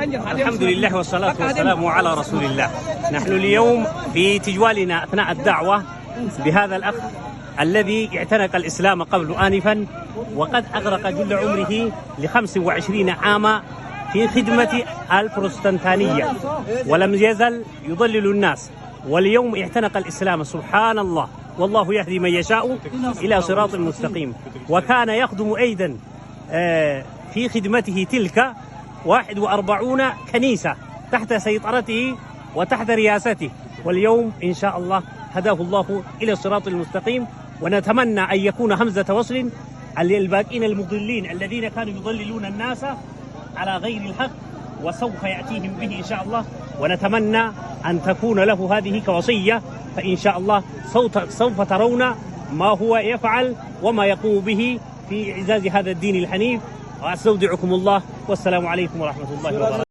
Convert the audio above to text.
الحمد لله والصلاة والسلام على رسول الله. نحن اليوم في تجوالنا أثناء الدعوة بهذا الأخ الذي اعتنق الإسلام قبل آنفا، وقد أغرق جل عمره ل25 عاما في خدمة البروتستانتية، ولم يزل يضلل الناس، واليوم اعتنق الإسلام. سبحان الله، والله يهدي من يشاء إلى صراط مستقيم. وكان يخدم أيضا في خدمته تلك 41 كنيسة تحت سيطرته وتحت رياسته، واليوم إن شاء الله هداه الله إلى الصراط المستقيم. ونتمنى أن يكون همزة وصل للباقين المضلين الذين كانوا يضللون الناس على غير الحق، وسوف يأتيهم به إن شاء الله. ونتمنى أن تكون له هذه كوصية، فإن شاء الله سوف ترون ما هو يفعل وما يقوم به في إعزاز هذا الدين الحنيف. وأستودعكم الله، والسلام عليكم ورحمة الله وبركاته.